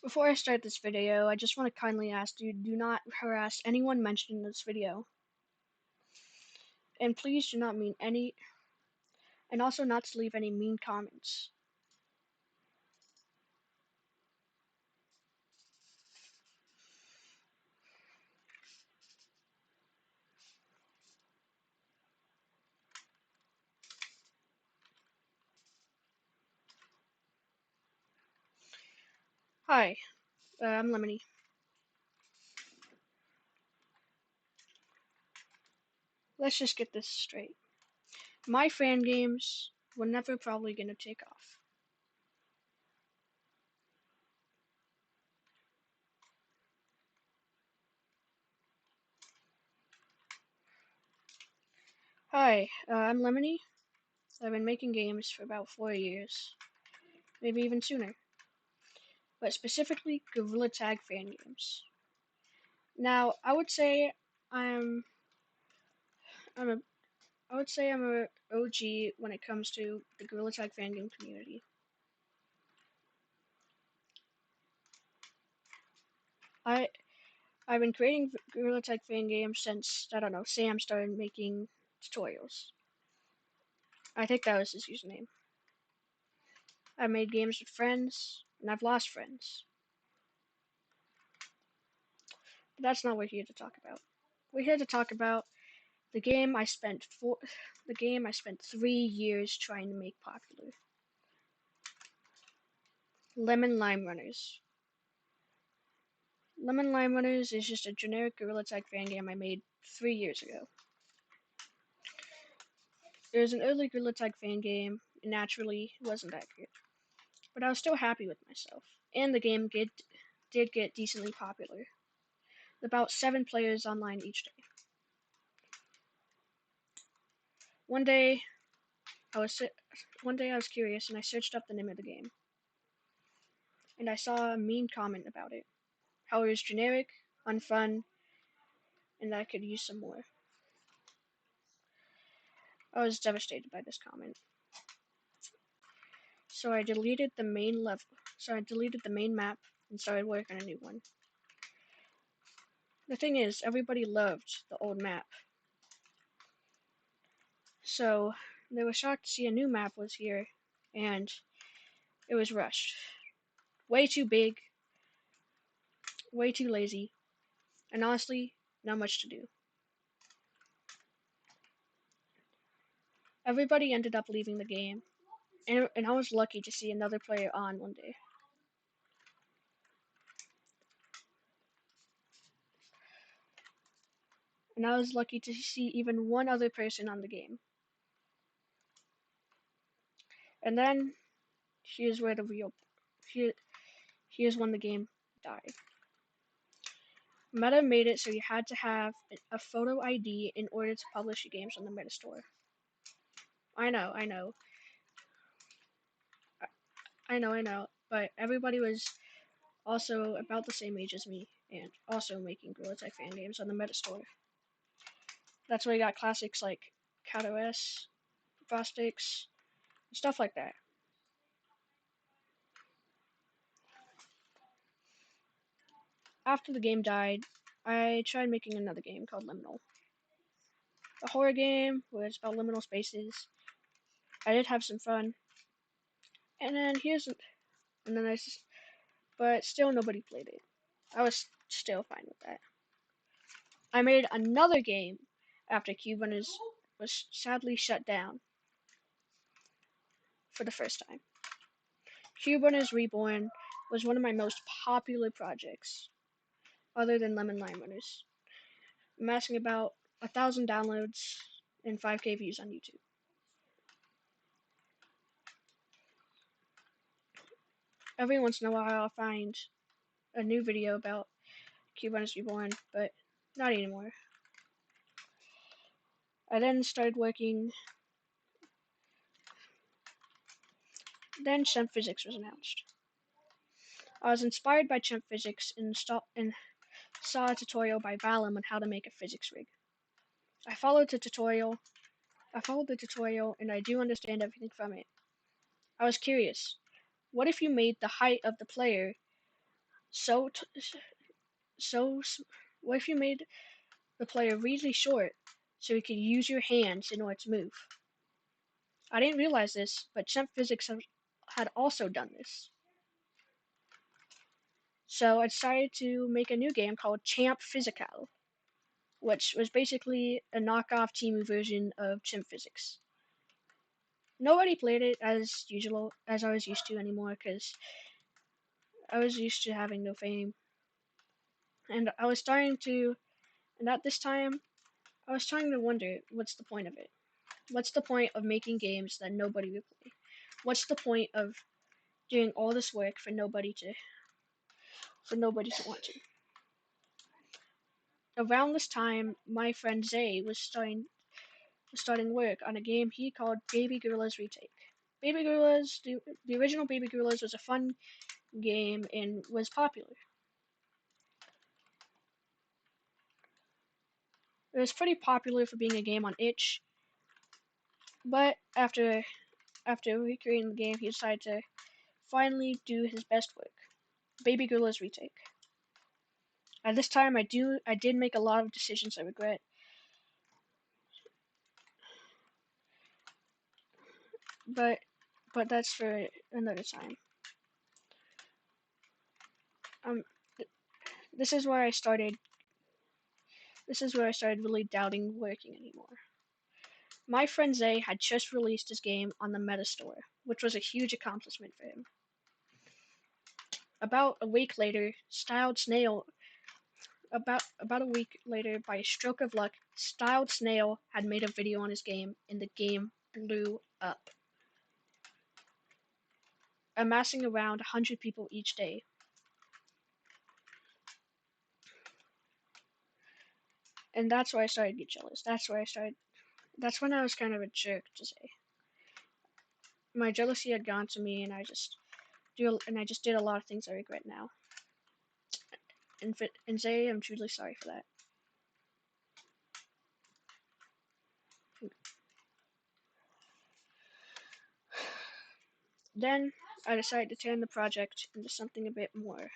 Before I start this video, I just want to kindly ask you do not harass anyone mentioned in this video. And please do not mean any, and also not to leave any mean comments. Hi, I'm Lemony. Let's just get this straight. My fan games were never probably gonna take off. Hi, I'm Lemony. I've been making games for about 4 years, maybe even sooner, but specifically Gorilla Tag fan games. Now, I'm I'm a I would say I'm a OG when it comes to the Gorilla Tag fan game community. I I've been creating Gorilla Tag fan games since I don't know Sam started making tutorials. I think that was his username. I've made games with friends and I've lost friends. But that's not what we're here to talk about. We're here to talk about the game I spent 3 years trying to make popular. Lemon Lime Runners. Lemon Lime Runners is just a generic Gorilla Tag fan game I made 3 years ago. It was an early Gorilla Tag fan game, and naturally, it wasn't that good. But I was still happy with myself, and the game did get decently popular. About 7 players online each day. One day, I was one day I was curious, and I searched up the name of the game, and I saw a mean comment about it, how it was generic, unfun, and that I could use some more. I was devastated by this comment. So I deleted the main level. So I deleted the main map and started working on a new one. The thing is, everybody loved the old map. So they were shocked to see a new map was here, and it was rushed. Way too big, way too lazy, and honestly, not much to do. Everybody ended up leaving the game, and I was lucky to see another player on one day. And I was lucky to see even one other person on the game. And then here's where the real here here's when the game died. Meta made it so you had to have a photo ID in order to publish your games on the Meta Store. I know, I know, but everybody was also about the same age as me and also making Gorilla Tag fan games on the Meta Store. That's where you got classics like CatOS, Frostix, stuff like that. After the game died, I tried making another game called Liminal. A horror game was about liminal spaces. I did have some fun. And then and then but still nobody played it. I was still fine with that. I made another game after Cuban was sadly shut down for the first time. Cuban is Reborn was one of my most popular projects, other than Lemon Lime Runners, amassing about 1,000 downloads and 5K views on YouTube. Every once in a while, I'll find a new video about Cuban is Reborn, but not anymore. I then started working. Then Chimp Physics was announced. I was inspired by Chimp Physics and saw a tutorial by Valum on how to make a physics rig. I followed the tutorial. And I do understand everything from it. I was curious. What if you made the height of the player So, so, what if you made the player really short so you could use your hands in order to move? I didn't realize this, but Chimp Physics had also done this. So I decided to make a new game called Champ Physical, which was basically a knockoff Temu version of Chimp Physics. Nobody played it as usual, as I was used to anymore, because I was used to having no fame. And I was starting to, and at this time, I was starting to wonder, what's the point of it? What's the point of making games that nobody will play? What's the point of doing all this work for nobody to want to? Around this time, my friend Zay was starting work on a game he called Baby Gorillas Retake. Baby Gorillas, the original Baby Gorillas was a fun game and was popular. It was pretty popular for being a game on itch, but after recreating the game, he decided to finally do his best work, Baby Gorillas Retake. At this time, I did make a lot of decisions I regret, but that's for another time. Um, this is where I started. This is where I started really doubting working anymore. My friend Zay had just released his game on the Meta Store, which was a huge accomplishment for him. About a week later, Styled Snail. About a week later, by a stroke of luck, Styled Snail had made a video on his game, and the game blew up, amassing around 100 people each day. And that's why I started to get jealous. That's when I was kind of a jerk to Zay. My jealousy had gone to me, and I just did a lot of things I regret now. And Zay, I'm truly sorry for that. Then I decided to turn the project into something a bit more.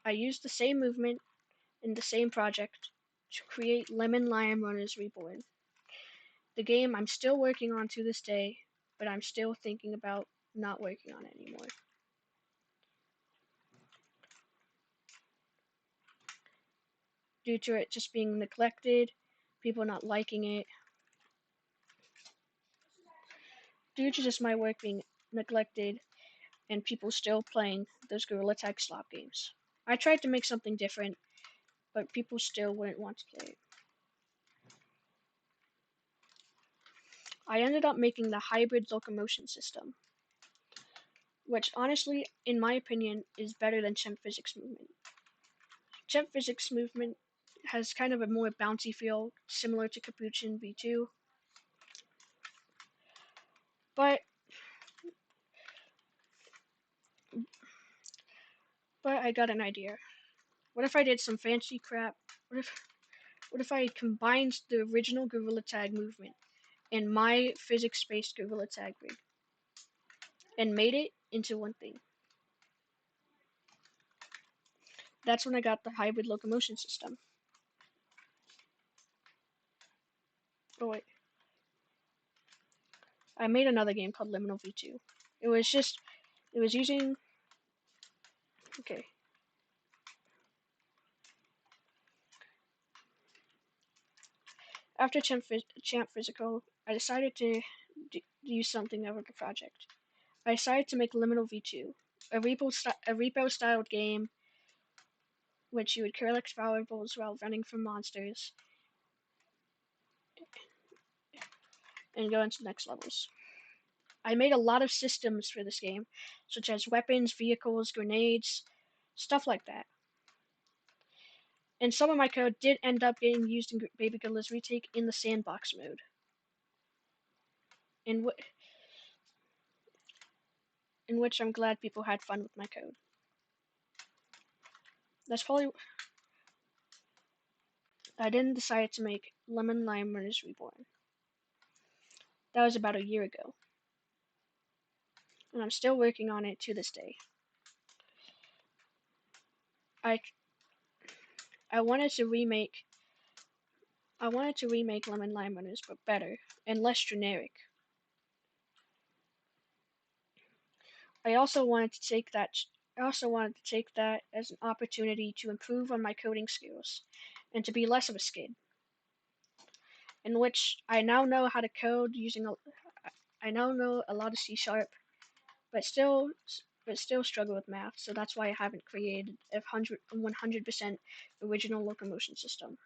I used the same movement in the same project to create Lemon Lime Runners Reborn, the game I'm still working on to this day, but I'm still thinking about not working on it anymore. Due to it just being neglected, people not liking it, due to just my work being neglected, and people still playing those Gorilla Tag slop games. I tried to make something different, but people still wouldn't want to play it. I ended up making the hybrid locomotion system, which honestly, in my opinion, is better than Chimp Physics Movement. Chimp Physics Movement has kind of a more bouncy feel, similar to Capuchin V2, but I got an idea. What if I did some fancy crap? What if I combined the original Gorilla Tag movement and my physics-based Gorilla Tag rig and made it into one thing? That's when I got the hybrid locomotion system. Oh wait. I made another game called Liminal V2. It was using, okay. After Champ Physical, I decided to use something out of the project. I decided to make Liminal V2, a repo-styled game which you would collect valuables while running from monsters and go into the next levels. I made a lot of systems for this game, such as weapons, vehicles, grenades, stuff like that. And some of my code did end up getting used in Baby Gorilla's Retake in the sandbox mode. In which I'm glad people had fun with my code. That's probably I then decided to make Lemon Lime Runners Reborn. That was about a year ago, and I'm still working on it to this day. I I wanted to remake Lemon Lime Runners, but better and less generic. I also wanted to take that as an opportunity to improve on my coding skills and to be less of a skid, in which I now know how to code using I now know a lot of C sharp, but still struggle with math, so that's why I haven't created a 100% original locomotion system,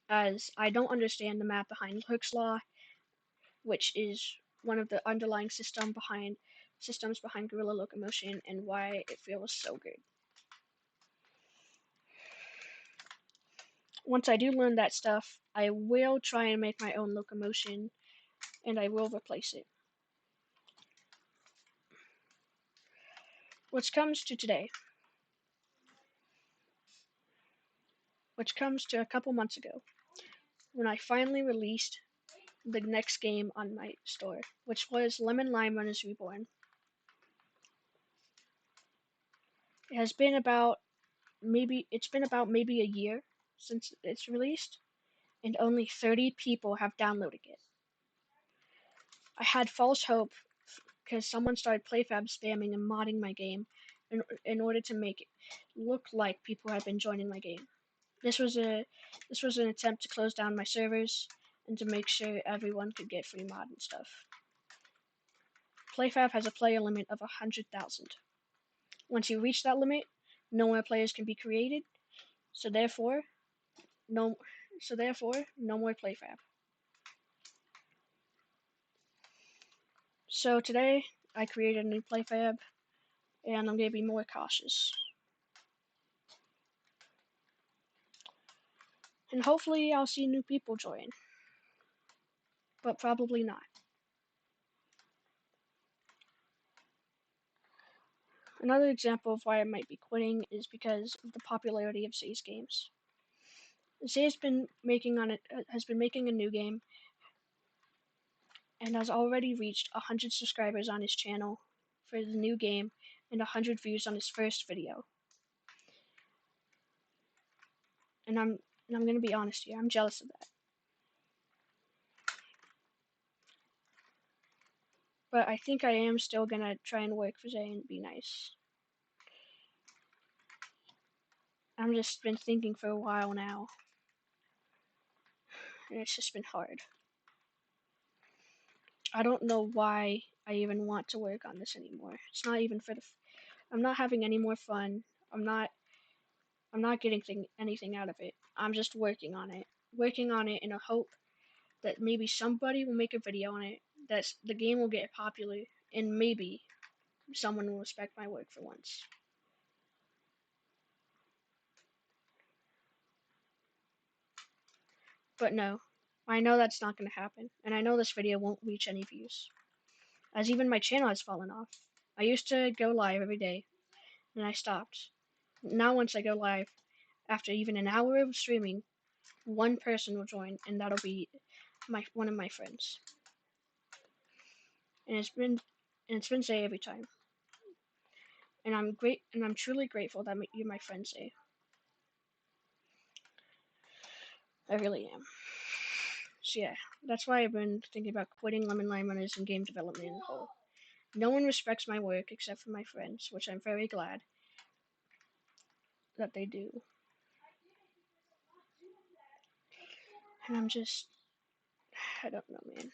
as I don't understand the math behind Hooke's law, which is one of the underlying systems behind guerrilla locomotion, and why it feels so good. Once I do learn that stuff, I will try and make my own locomotion, and I will replace it. Which comes to today. Which comes to a couple months ago, when I finally released the next game on my store, which was Lemon Lime Runners Reborn. It has been about maybe a year since it's released, and only 30 people have downloaded it. I had false hope because someone started PlayFab spamming and modding my game in order to make it look like people had been joining my game. This was an attempt to close down my servers and to make sure everyone could get free mod and stuff. PlayFab has a player limit of 100,000. Once you reach that limit, no more players can be created, so therefore no more PlayFab. So today I created a new PlayFab, and I'm gonna be more cautious. And hopefully I'll see new people join, but probably not. Another example of why I might be quitting is because of the popularity of Zay's games. Zay has been making a new game and has already reached 100 subscribers on his channel for the new game and 100 views on his first video. And I'm gonna be honest here, I'm jealous of that. But I think I am still gonna try and work for Zay and be nice. I've just been thinking for a while now, and it's just been hard. I don't know why I even want to work on this anymore. It's not even for the. I'm not having any more fun. I'm not getting anything out of it. I'm just working on it in a hope that maybe somebody will make a video on it, that the game will get popular, and maybe someone will respect my work for once. But no, I know that's not going to happen, and I know this video won't reach any views, as even my channel has fallen off. I used to go live every day, and I stopped. Now once I go live, after even an hour of streaming, one person will join, and that'll be one of my friends. And it's been Zay every time. And I'm truly grateful that you're my friend, Zay. I really am. So yeah, that's why I've been thinking about quitting Lemon Lime Runners and game development in a whole. No one respects my work except for my friends, which I'm very glad that they do. And I don't know, man.